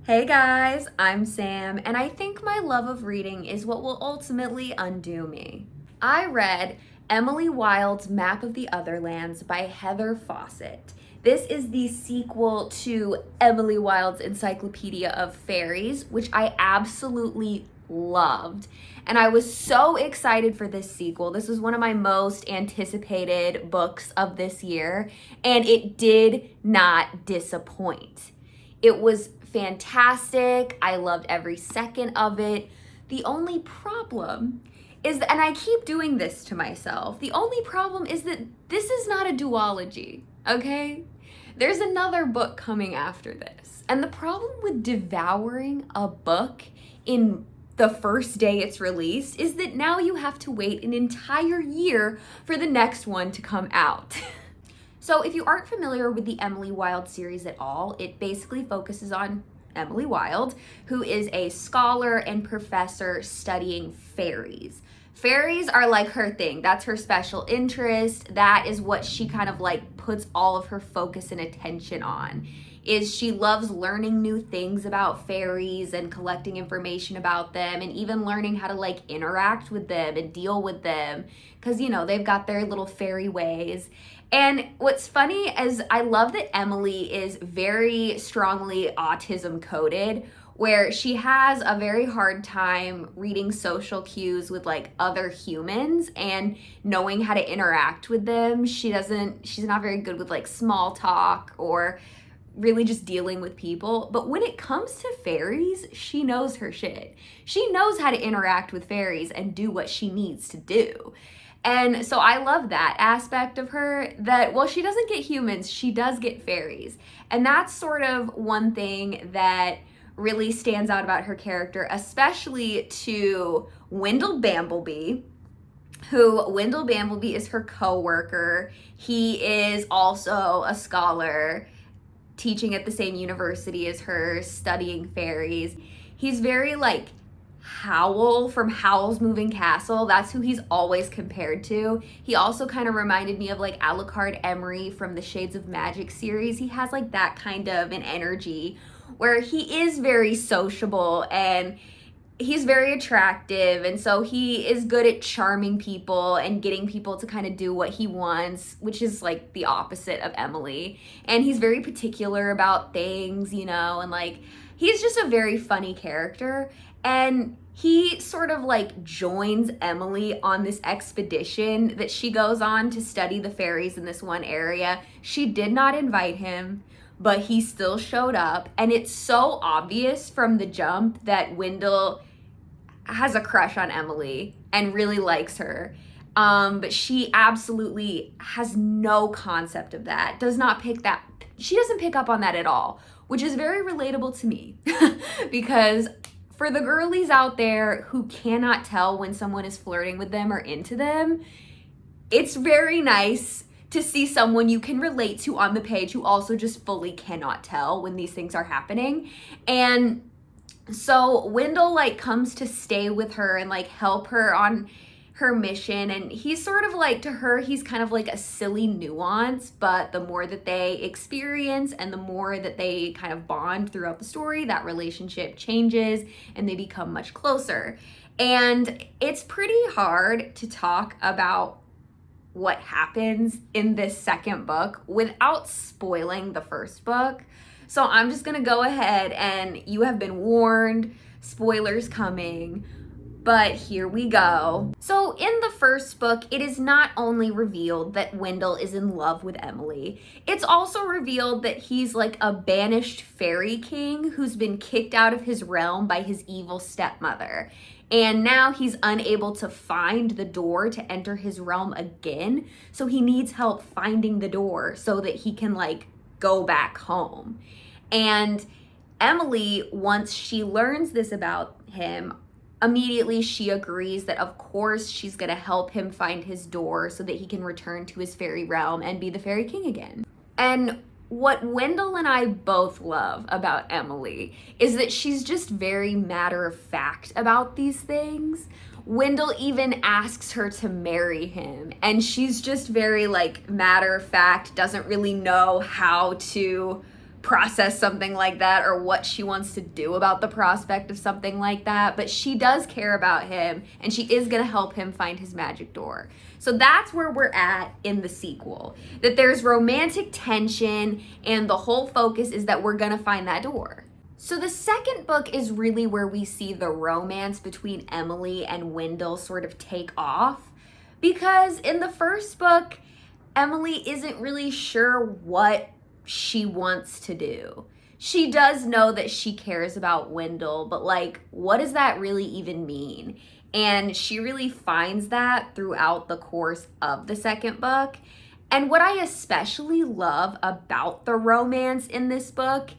Hey guys, I'm Sam, and I think my love of reading is what will ultimately undo me. I read Emily Wilde's Map of the Otherlands by Heather Fawcett. This is the sequel to Emily Wilde's Encyclopedia of Fairies, which I absolutely loved. And I was so excited for this sequel. This was one of my most anticipated books of this year, and it did not disappoint. It was fantastic. I loved every second of it. The only problem is that, and I keep doing this to myself, the only problem is that this is not a duology, okay? There's another book coming after this. And the problem with devouring a book in the first day it's released is that now you have to wait an entire year for the next one to come out. So if you aren't familiar with the Emily Wilde series at all, it basically focuses on Emily Wilde, who is a scholar and professor studying fairies. Fairies are like her thing. That's her special interest. That is what she kind of like puts all of her focus and attention on. Is she loves learning new things about fairies and collecting information about them and even learning how to like interact with them and deal with them because they've got their little fairy ways. And what's funny is I love that Emily is very strongly autism coded, where she has a very hard time reading social cues with like other humans and knowing how to interact with them. She's not very good with like small talk or really just dealing with people. But when it comes to fairies, she knows her shit. She knows how to interact with fairies and do what she needs to do. And so I love that aspect of her, that, well, she doesn't get humans, she does get fairies. And that's sort of one thing that really stands out about her character, especially to Wendell Bamblebee, who Wendell Bamblebee is her co-worker. He is also a scholar teaching at the same university as her, studying fairies. He's very like Howl from Howl's Moving Castle. That's who he's always compared to. He also kind of reminded me of like Alucard Emery from the Shades of Magic series. He has like that kind of an energy where he is very sociable and he's very attractive, and so he is good at charming people and getting people to kind of do what he wants, which is like the opposite of Emily. And he's very particular about things, and like he's just a very funny character. And he sort of like joins Emily on this expedition that she goes on to study the fairies in this one area. She did not invite him, but he still showed up. And it's so obvious from the jump that Wendell has a crush on Emily and really likes her. But she absolutely has no concept of that. She doesn't pick up on that at all, which is very relatable to me because for the girlies out there who cannot tell when someone is flirting with them or into them, it's very nice to see someone you can relate to on the page who also just fully cannot tell when these things are happening. And so Wendell like comes to stay with her and like help her on her mission, and he's sort of like, to her, he's kind of like a silly nuance, but the more that they experience and the more that they kind of bond throughout the story, that relationship changes and they become much closer. And it's pretty hard to talk about what happens in this second book without spoiling the first book. So I'm just gonna go ahead, and you have been warned, spoilers coming. But here we go. So in the first book, it is not only revealed that Wendell is in love with Emily, it's also revealed that he's like a banished fairy king who's been kicked out of his realm by his evil stepmother. And now he's unable to find the door to enter his realm again. So he needs help finding the door so that he can like go back home. And Emily, once she learns this about him, immediately she agrees that of course she's gonna help him find his door so that he can return to his fairy realm and be the fairy king again. And what Wendell and I both love about Emily is that she's just very matter of fact about these things. Wendell even asks her to marry him, and she's just very like matter of fact, doesn't really know how to process something like that or what she wants to do about the prospect of something like that, but she does care about him and she is going to help him find his magic door. So that's where we're at in the sequel, that there's romantic tension and the whole focus is that we're going to find that door. So the second book is really where we see the romance between Emily and Wendell sort of take off, because in the first book, Emily isn't really sure what she wants to do. She does know that she cares about Wendell, but like, what does that really even mean? And she really finds that throughout the course of the second book. And what I especially love about the romance in this book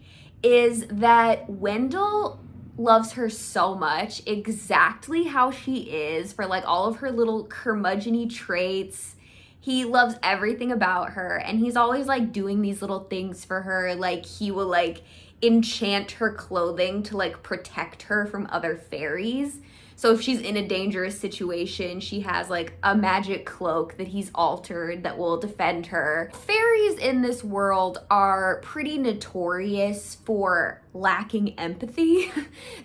is that Wendell loves her so much, exactly how she is, for like all of her little curmudgeon-y traits. He loves everything about her, and he's always like doing these little things for her. Like he will like enchant her clothing to like protect her from other fairies. So if she's in a dangerous situation, she has like a magic cloak that he's altered that will defend her. Fairies in this world are pretty notorious for lacking empathy.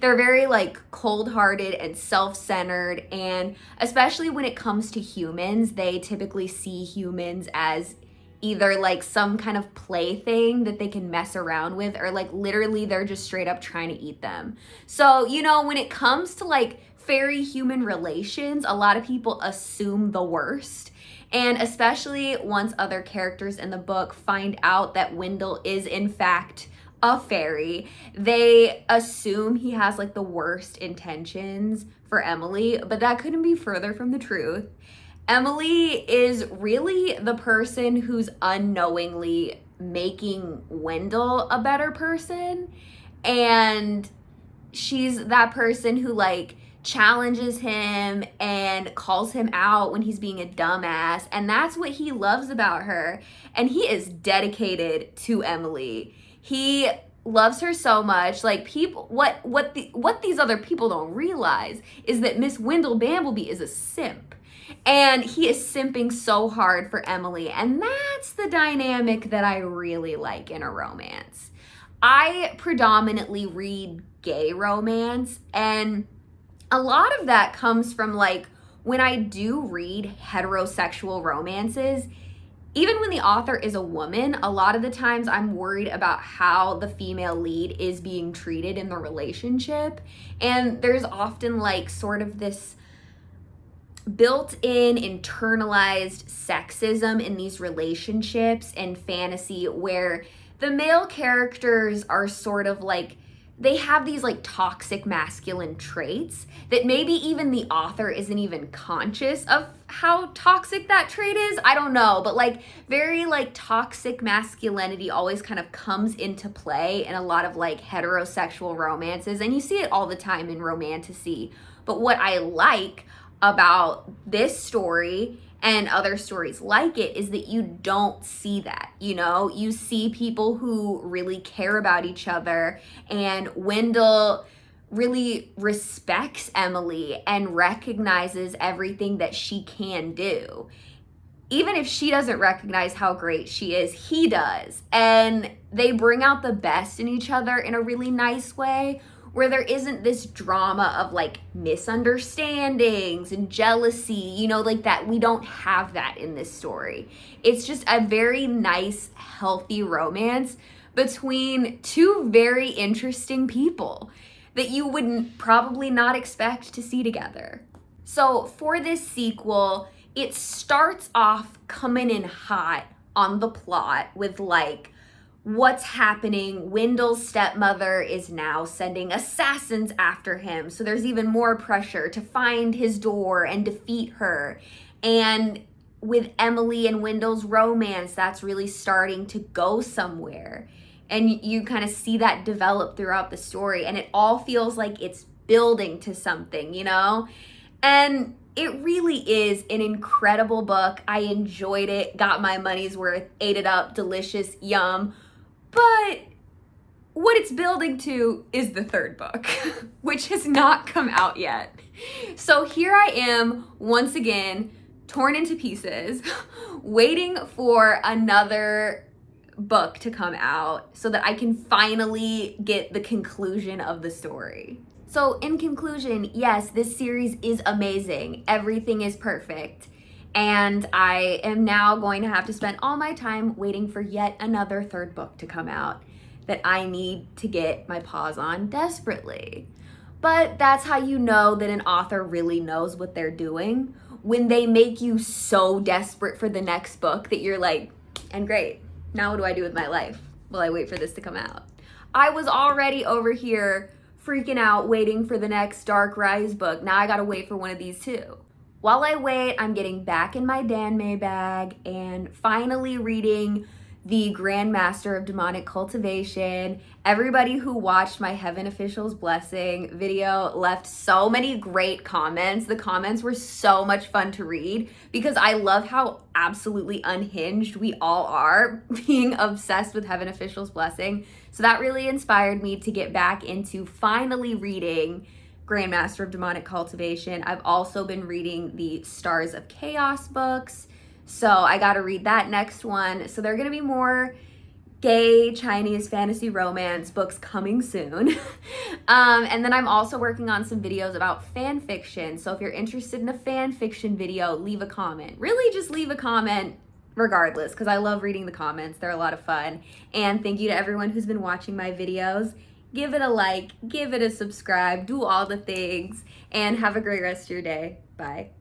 They're very like cold-hearted and self-centered, and especially when it comes to humans, they typically see humans as either like some kind of plaything that they can mess around with, or like literally they're just straight up trying to eat them. So, you know, when it comes to like fairy human relations, a lot of people assume the worst. And especially once other characters in the book find out that Wendell is in fact a fairy, they assume he has like the worst intentions for Emily, but that couldn't be further from the truth. Emily is really the person who's unknowingly making Wendell a better person. And she's that person who like challenges him and calls him out when he's being a dumbass. And that's what he loves about her. And he is dedicated to Emily. He loves her so much. Like people, what these other people don't realize is that Miss Wendell Bamblebee is a simp. And he is simping so hard for Emily. And that's the dynamic that I really like in a romance. I predominantly read gay romance, and a lot of that comes from like when I do read heterosexual romances, even when the author is a woman, a lot of the times I'm worried about how the female lead is being treated in the relationship. And there's often like sort of this built-in internalized sexism in these relationships and fantasy where the male characters are sort of like, they have these like toxic masculine traits that maybe even the author isn't even conscious of how toxic that trait is. I don't know, but like very like toxic masculinity always kind of comes into play in a lot of like heterosexual romances, and you see it all the time in romantasy. But what I like about this story and other stories like it is that you don't see that. You know, you see people who really care about each other, and Wendell really respects Emily and recognizes everything that she can do. Even if she doesn't recognize how great she is, he does. And they bring out the best in each other in a really nice way, where there isn't this drama of like misunderstandings and jealousy, you know, like that. We don't have that in this story. It's just a very nice, healthy romance between two very interesting people that you wouldn't probably not expect to see together. So for this sequel, it starts off coming in hot on the plot with like, what's happening? Wendell's stepmother is now sending assassins after him. So there's even more pressure to find his door and defeat her. And with Emily and Wendell's romance, that's really starting to go somewhere. And you kind of see that develop throughout the story. And it all feels like it's building to something, you know? And it really is an incredible book. I enjoyed it, got my money's worth, ate it up, delicious, yum. But what it's building to is the third book, which has not come out yet. So here I am, once again, torn into pieces, waiting for another book to come out so that I can finally get the conclusion of the story. So in conclusion, yes, this series is amazing. Everything is perfect. And I am now going to have to spend all my time waiting for yet another third book to come out that I need to get my paws on desperately. But that's how you know that an author really knows what they're doing, when they make you so desperate for the next book that you're like, and great, now what do I do with my life? Will I wait for this to come out? I was already over here freaking out waiting for the next Dark Rise book. Now I gotta wait for one of these too. While I wait, I'm getting back in my danmei bag and finally reading the Grandmaster of Demonic Cultivation. Everybody who watched my Heaven Official's Blessing video left so many great comments. The comments were so much fun to read because I love how absolutely unhinged we all are being obsessed with Heaven Official's Blessing. So that really inspired me to get back into finally reading Grandmaster of Demonic Cultivation. I've also been reading the Stars of Chaos books. So I got to read that next one. So there are going to be more gay Chinese fantasy romance books coming soon. And then I'm also working on some videos about fan fiction. So if you're interested in a fan fiction video, leave a comment. Really just leave a comment regardless, because I love reading the comments. They're a lot of fun. And thank you to everyone who's been watching my videos. Give it a like, give it a subscribe, do all the things, and have a great rest of your day. Bye.